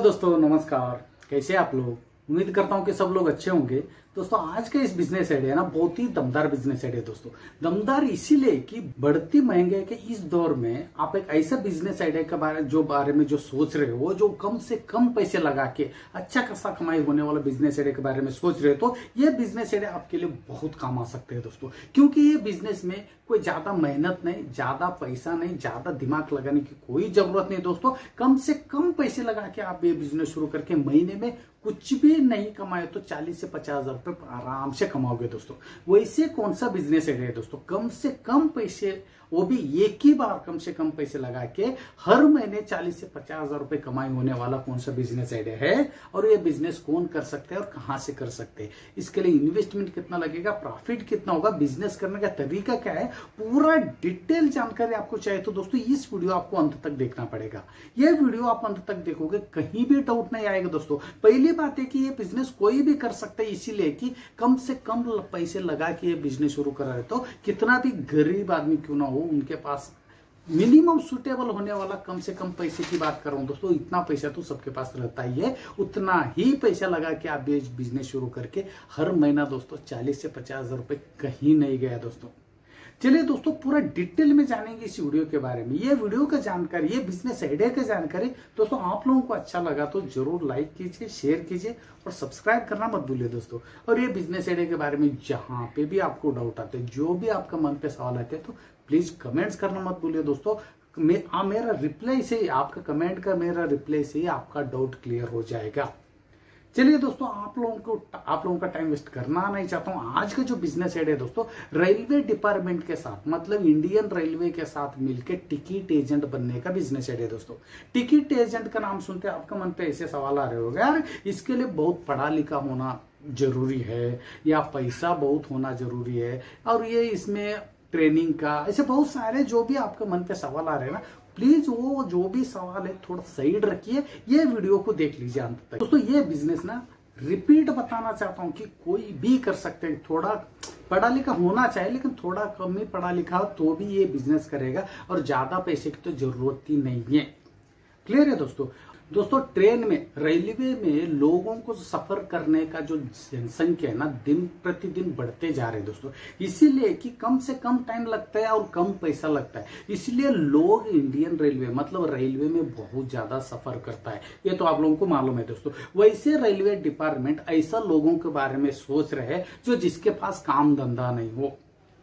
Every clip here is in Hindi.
दोस्तों नमस्कार, कैसे आप लोग। उम्मीद करता हूं कि सब लोग अच्छे होंगे। दोस्तों आज का इस बिजनेस आइडिया ना बहुत ही दमदार बिजनेस आइडिया दोस्तों। दमदार इसीलिए कि बढ़ती महंगाई के इस दौर में आप एक ऐसा बिजनेस आइडिया के बारे में जो सोच रहे हो, जो कम से कम पैसे लगा के अच्छा खासा कमाई होने वाला बिजनेस आइडिया के बारे में सोच रहे हो, तो ये बिजनेस आइडिया आपके लिए बहुत काम आ सकते हैं दोस्तों। क्योंकि ये बिजनेस में कोई ज्यादा मेहनत नहीं, ज्यादा पैसा नहीं, ज्यादा दिमाग लगाने की कोई जरूरत नहीं दोस्तों। कम से कम पैसे लगा के आप ये बिजनेस शुरू करके महीने में कुछ भी नहीं कमाए तो 40 से 50 हजार रुपए आराम से कमाओगे दोस्तों। वैसे कौन सा बिजनेस आइडिया है दोस्तों, कम से कम पैसे, वो भी एक ही बार कम से कम पैसे लगा के हर महीने 40 से 50 हजार रुपए कमाई होने वाला कौन सा बिजनेस आइडिया है, और ये बिजनेस कौन कर सकते हैं और कहां से कर सकते हैं, इसके लिए इन्वेस्टमेंट कितना लगेगा, प्रॉफिट कितना होगा, बिजनेस करने का तरीका क्या है, पूरा डिटेल जानकारी आपको चाहिए तो दोस्तों इस वीडियो आपको अंत तक देखना पड़ेगा। ये वीडियो आप अंत तक देखोगे कहीं भी डाउट नहीं आएगा दोस्तों। पहली बात है कि ये बिजनेस कोई भी कर सकता है, इसीलिए कि कम से कम पैसे लगा के ये बिजनेस शुरू कर रहे, तो कितना भी गरीब आदमी क्यों ना हो, उनके पास मिनिमम सुटेबल होने वाला कम से कम पैसे की बात कर रहा हूं दोस्तों। इतना पैसा तो सबके पास रहता ही है, उतना ही पैसा लगा के आप बिजनेस शुरू करके हर महीना दोस्तों 40 से 50 हजार रुपए कहीं नहीं गया दोस्तों। चलिए दोस्तों पूरा डिटेल में जानेंगे इस वीडियो के बारे में। ये वीडियो का जानकारी, ये बिजनेस आइडिया का जानकारी दोस्तों आप लोगों को अच्छा लगा तो जरूर लाइक कीजिए, शेयर कीजिए और सब्सक्राइब करना मत भूलिए दोस्तों। और ये बिजनेस आइडिया के बारे में जहां पे भी आपको डाउट आते हैं, जो भी आपका मन पे सवाल आते हैं, तो प्लीज कमेंट्स करना मत भूलिए दोस्तों। मेरा रिप्लाई से, आपका कमेंट का मेरा रिप्लाई से आपका डाउट क्लियर हो जाएगा। चलिए दोस्तों आप लोगों का टाइम वेस्ट करना नहीं चाहता हूं। आज का जो बिजनेस आइडिया दोस्तों, रेलवे डिपार्टमेंट के साथ, मतलब इंडियन रेलवे के साथ मिलकर टिकट एजेंट बनने का बिजनेस आइडिया दोस्तों। टिकट एजेंट का नाम सुनते आपका मन पे ऐसे सवाल आ रहे होंगे, यार इसके लिए बहुत पढ़ा लिखा होना जरूरी है या पैसा बहुत होना जरूरी है, और ये इसमें ट्रेनिंग का, ऐसे बहुत सारे जो भी आपके मन पे सवाल आ रहे हैं ना, प्लीज वो जो भी सवाल है थोड़ा साइड रखिए, ये वीडियो को देख लीजिए अंत तक दोस्तों। ये बिजनेस ना रिपीट बताना चाहता हूं कि कोई भी कर सकते हैं, थोड़ा पढ़ा लिखा होना चाहिए, लेकिन थोड़ा कम ही पढ़ा लिखा हो तो भी ये बिजनेस करेगा, और ज्यादा पैसे की तो जरूरत ही नहीं है। क्लियर है दोस्तों। दोस्तों ट्रेन में, रेलवे में लोगों को सफर करने का जो जनसंख्या है ना, दिन प्रतिदिन बढ़ते जा रहे हैं दोस्तों। इसीलिए कि कम से कम टाइम लगता है और कम पैसा लगता है, इसलिए लोग इंडियन रेलवे, मतलब रेलवे में बहुत ज्यादा सफर करता है, ये तो आप लोगों को मालूम है दोस्तों। वैसे रेलवे डिपार्टमेंट ऐसा लोगों के बारे में सोच रहे हैं जो जिसके पास काम धंधा नहीं हो,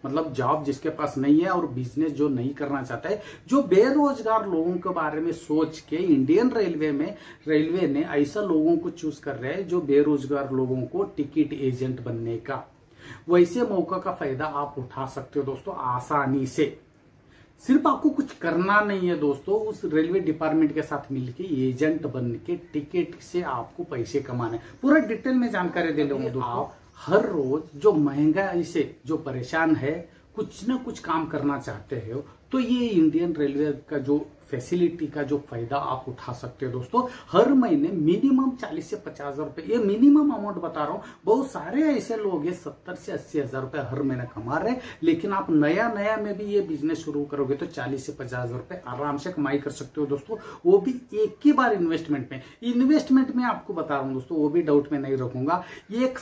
मतलब जॉब जिसके पास नहीं है और बिजनेस जो नहीं करना चाहता है, जो बेरोजगार लोगों के बारे में सोच के इंडियन रेलवे ने ऐसा लोगों को चूज कर रहे हैं जो बेरोजगार लोगों को टिकट एजेंट बनने का। वैसे मौका का फायदा आप उठा सकते हो दोस्तों आसानी से। सिर्फ आपको कुछ करना नहीं है दोस्तों, उस रेलवे डिपार्टमेंट के साथ मिलके एजेंट बन के टिकट से आपको पैसे कमाने। पूरा डिटेल में जानकारी दे लूंगा दोस्तों। हर रोज जो महंगाई से जो परेशान है, कुछ न कुछ काम करना चाहते हो, तो ये इंडियन रेलवे का जो फैसिलिटी का जो फायदा आप उठा सकते हो दोस्तों। हर महीने मिनिमम 40 से 50 हजार रुपए, ये मिनिमम अमाउंट बता रहा हूं। बहुत सारे ऐसे लोग हैं 70 से 80 हजार रुपए हर महीने कमा रहे हैं, लेकिन आप नया में भी ये बिजनेस शुरू करोगे तो 40 से 50 हजार रुपए आराम से कमाई कर सकते हो दोस्तों, वो भी एक ही बार इन्वेस्टमेंट में। इन्वेस्टमेंट में आपको बता रहा हूं दोस्तों, वो भी डाउट में नहीं रखूंगा। एक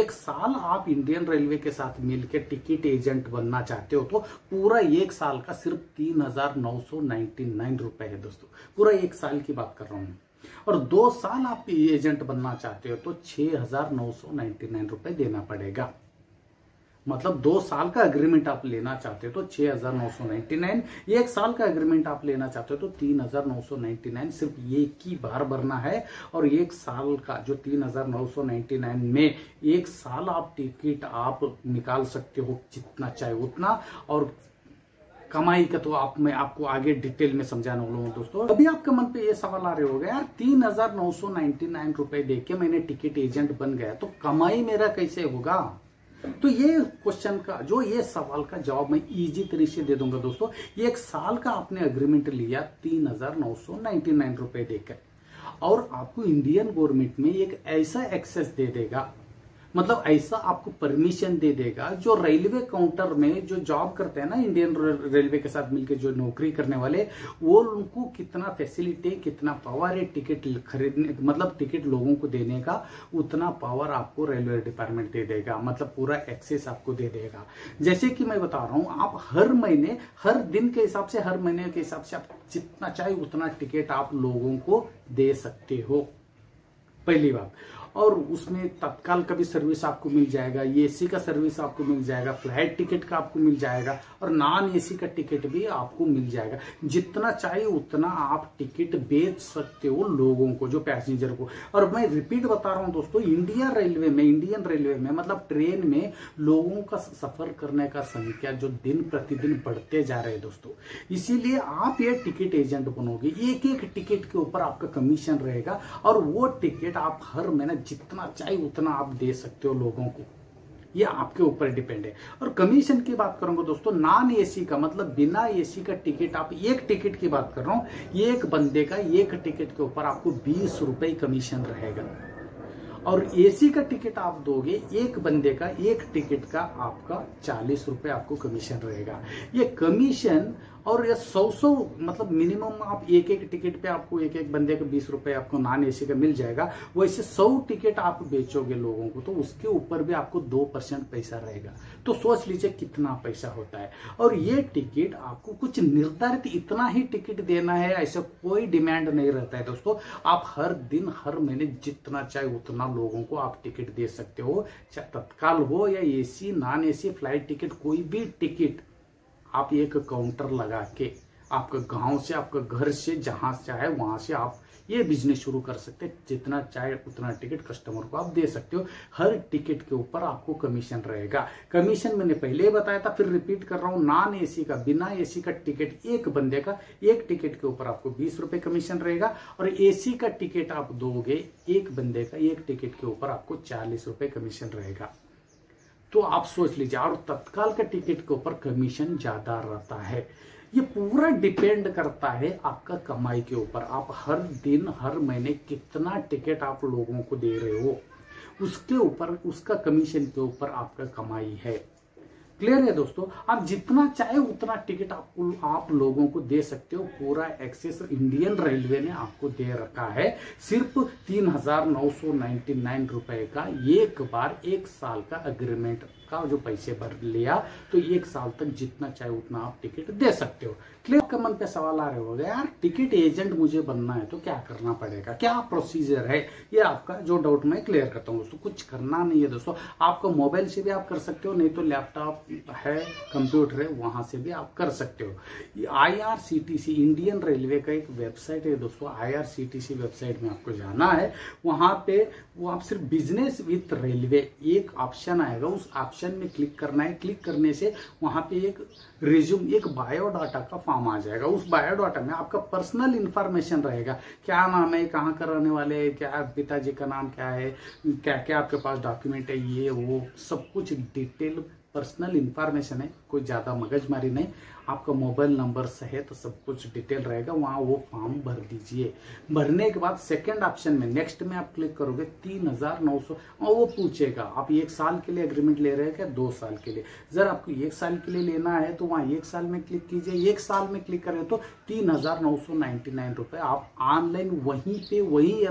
साल आप इंडियन रेलवे के साथ मिलकर टिकट एजेंट बनना चाहते हो तो पूरा एक साल का सिर्फ 3,999 रुपए है दोस्तों। पूरा एक साल की बात कर रहा हूं। और 2 साल आप एजेंट बनना चाहते हो तो 6,999 रुपए देना पड़ेगा। मतलब 2 साल का एग्रीमेंट आप लेना चाहते हो तो 6,999, 1 साल का एग्रीमेंट आप लेना चाहते हो तो 3,999 सिर्फ एक ही बार भरना है। और 1 साल का जो 3,999 में 1 साल आप टिकट आप निकाल सकते हो जितना चाहे उतना। और कमाई का तो मैं आपको आगे डिटेल में समझाने वाला हूं दोस्तों। अभी आपके मन पे ये सवाल आ रहे होगा, यार 3,999 रुपए देके मैंने टिकट एजेंट बन गया तो कमाई मेरा कैसे होगा। तो ये क्वेश्चन का, जो ये सवाल का जवाब मैं इजी तरीके से दे दूंगा दोस्तों। 1 साल का आपने एग्रीमेंट लिया 3,999 रुपए देकर, और आपको इंडियन गवर्नमेंट में एक ऐसा एक्सेस दे देगा, मतलब ऐसा आपको परमिशन दे देगा। जो रेलवे काउंटर में जो जॉब करते हैं ना, इंडियन रेलवे के साथ मिलकर जो नौकरी करने वाले, वो उनको कितना फैसिलिटी, कितना पावर है टिकट खरीदने, मतलब टिकट लोगों को देने का, उतना पावर आपको रेलवे डिपार्टमेंट दे देगा। मतलब पूरा एक्सेस आपको दे देगा। जैसे कि मैं बता रहा हूं, आप हर महीने, हर दिन के हिसाब से, हर महीने के हिसाब से आप जितना चाहे उतना टिकट आप लोगों को दे सकते हो, पहली बात। और उसमें तत्काल का भी सर्विस आपको मिल जाएगा, एसी का सर्विस आपको मिल जाएगा, फ्लाइट टिकट का आपको मिल जाएगा, और नॉन एसी का टिकट भी आपको मिल जाएगा। जितना चाहिए उतना आप टिकट बेच सकते हो लोगों को, जो पैसेंजर को। और मैं रिपीट बता रहा हूं दोस्तों, इंडियन रेलवे में मतलब ट्रेन में लोगों का सफर करने का संख्या जो दिन प्रतिदिन बढ़ते जा रहे हैं दोस्तों। इसीलिए आप ये टिकट एजेंट बनोगे, एक एक टिकट के ऊपर आपका कमीशन रहेगा, और वो टिकट आप हर महीने जितना चाहिए उतना आप दे सकते हो लोगों को। ये आपके ऊपर डिपेंड है। और कमीशन की बात करूंगा दोस्तों, नॉन एसी का मतलब बिना एसी का टिकट, आप एक टिकट की बात कर रहा हूं, एक बंदे का एक टिकट के ऊपर आपको 20 रुपए कमीशन रहेगा। और एसी का टिकट आप दोगे, एक बंदे का एक टिकट का आपका 40 रुपए आपको कमीशन रहेगा। ये कमीशन और ये 100 मतलब मिनिमम आप एक एक टिकट पे आपको एक एक बंदे का 20 रुपए आपको नॉन एसी का मिल जाएगा। वैसे 100 टिकट आप बेचोगे लोगों को तो उसके ऊपर भी आपको 2% पैसा रहेगा। तो सोच लीजिए कितना पैसा होता है। और ये टिकट आपको कुछ निर्धारित इतना ही टिकट देना है, ऐसा कोई डिमांड नहीं रहता है दोस्तों। आप हर दिन हर महीने जितना चाहे उतना लोगों को आप टिकट दे सकते हो, चाहे तत्काल हो या AC non AC flight ticket, कोई भी टिकट आप एक काउंटर लगा के आपका गांव से, आपका घर से, जहां चाहे वहां से आप ये बिजनेस शुरू कर सकते हैं। जितना चाहे उतना टिकट कस्टमर को आप दे सकते हो। हर टिकट के ऊपर आपको कमीशन रहेगा। कमीशन मैंने पहले ही बताया था, फिर रिपीट कर रहा हूं, नॉन एसी का, बिना एसी का टिकट एक बंदे का एक टिकट के ऊपर आपको 20 रुपए कमीशन रहेगा। और एसी का टिकट आप दोगे एक बंदे का एक टिकट के ऊपर आपको 40 रुपए कमीशन रहेगा। तो आप सोच लीजिए। और तत्काल का टिकट के ऊपर कमीशन ज्यादा रहता है। ये पूरा डिपेंड करता है आपका कमाई के ऊपर। आप हर दिन हर महीने कितना टिकट आप लोगों को दे रहे हो, उसके ऊपर, उसका कमीशन के ऊपर आपका कमाई है। क्लियर है दोस्तों। आप जितना चाहे उतना टिकट आप लोगों को दे सकते हो। पूरा एक्सेस इंडियन रेलवे ने आपको दे रखा है। सिर्फ 3,999 रुपए का एक बार, एक साल का एग्रीमेंट का जो पैसे भर लिया, तो एक साल तक जितना चाहे उतना आप टिकट दे सकते हो। क्लियर। आपके मन पे सवाल आ रहे होंगे, यार टिकट एजेंट मुझे बनना है तो क्या करना पड़ेगा, क्या प्रोसीजर है? ये आपका जो डाउट मैं क्लियर करता हूँ दोस्तों। कुछ करना नहीं है दोस्तों। आपका मोबाइल से भी आप कर सकते हो, नहीं तो लैपटॉप है, कंप्यूटर है, वहां से भी आप कर सकते हो। IRCTC इंडियन रेलवे का एक वेबसाइट है दोस्तों। IRCTC वेबसाइट में आपको जाना है। वहां पे वो आप सिर्फ बिजनेस विथ रेलवे एक ऑप्शन आएगा, उस ऑप्शन में क्लिक करना है। क्लिक करने से वहां पे एक रिज्यूम, एक बायोडाटा का फॉर्म आ जाएगा। उस बायोडाटा में आपका पर्सनल इंफॉर्मेशन रहेगा। क्या नाम है, कहाँ का रहने वाले हैं, क्या पिताजी का नाम क्या है, क्या क्या आपके पास डॉक्यूमेंट है, ये वो सब कुछ डिटेल पर्सनल इंफॉर्मेशन है। कोई ज्यादा मगजमारी नहीं। आपका मोबाइल नंबर सहित तो सब कुछ डिटेल रहेगा। वहां वो फॉर्म भर दीजिए। भरने के बाद सेकंड ऑप्शन में नेक्स्ट में आप क्लिक करोगे 3,900 और वो पूछेगा आप 1 साल के लिए एग्रीमेंट ले रहे हैं क्या 2 साल के लिए। जर आपको 1 साल के लिए लेना है तो वहां 1 साल में क्लिक कीजिए। 1 साल में क्लिक करें तो 3,999 रुपए आप ऑनलाइन वहीं पे, वही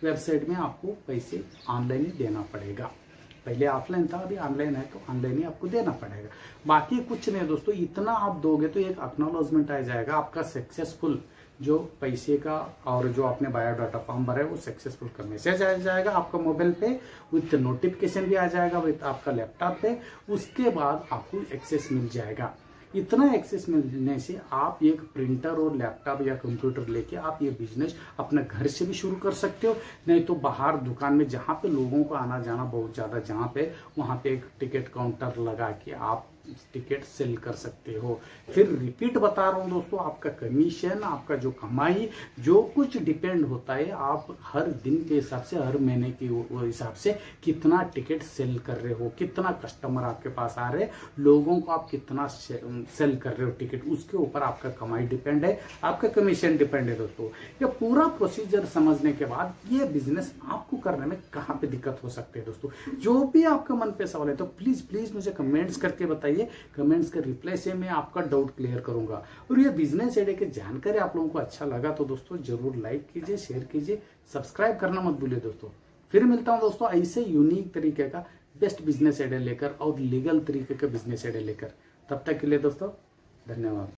वेबसाइट में आपको पैसे ऑनलाइन ही देना पड़ेगा। पहले ऑफलाइन था, अभी ऑनलाइन है तो ऑनलाइन ही आपको देना पड़ेगा। बाकी कुछ नहीं दोस्तों। इतना आप दोगे तो एक एक्नॉलेजमेंट आ जाएगा आपका सक्सेसफुल, जो पैसे का और जो आपने बायोडाटा फॉर्म भरा है वो सक्सेसफुल का मैसेज आ जाएगा आपका मोबाइल पे, विथ नोटिफिकेशन भी आ जाएगा विथ आपका लैपटॉप पे। उसके बाद आपको एक्सेस मिल जाएगा। इतना एक्सेस मिलने से आप एक प्रिंटर और लैपटॉप या कंप्यूटर लेके आप ये बिजनेस अपने घर से भी शुरू कर सकते हो। नहीं तो बाहर दुकान में जहाँ पे लोगों को आना जाना बहुत ज्यादा, जहाँ पे वहां पे एक टिकट काउंटर लगा के आप टिकट सेल कर सकते हो। फिर रिपीट बता रहा हूं दोस्तों, आपका कमीशन, आपका जो कमाई, जो कुछ डिपेंड होता है आप हर दिन के हिसाब से, हर महीने के हिसाब से कितना टिकट सेल कर रहे हो, कितना कस्टमर आपके पास आ रहे हैं, लोगों को आप कितना सेल कर रहे हो टिकट, उसके ऊपर आपका कमाई डिपेंड है, आपका कमीशन डिपेंड है दोस्तों। ये पूरा प्रोसीजर समझने के बाद ये बिजनेस आपको करने में कहाँ पे दिक्कत हो सकती है दोस्तों, जो भी आपका मन पे सवाल है तो प्लीज प्लीज मुझे कमेंट्स करके बताइए। कमेंट्स के रिप्लाई से मैं आपका डाउट क्लियर करूंगा। और ये बिजनेस आइडिया की जानकारी आप लोगों को अच्छा लगा तो दोस्तों जरूर लाइक कीजिए, शेयर कीजिए, सब्सक्राइब करना मत भूलिए दोस्तों। फिर मिलता हूं दोस्तों ऐसे यूनिक तरीके का बेस्ट बिजनेस आइडिया लेकर और लीगल तरीके का बिजनेस आइडिया लेकर। तब तक के लिए दोस्तों धन्यवाद।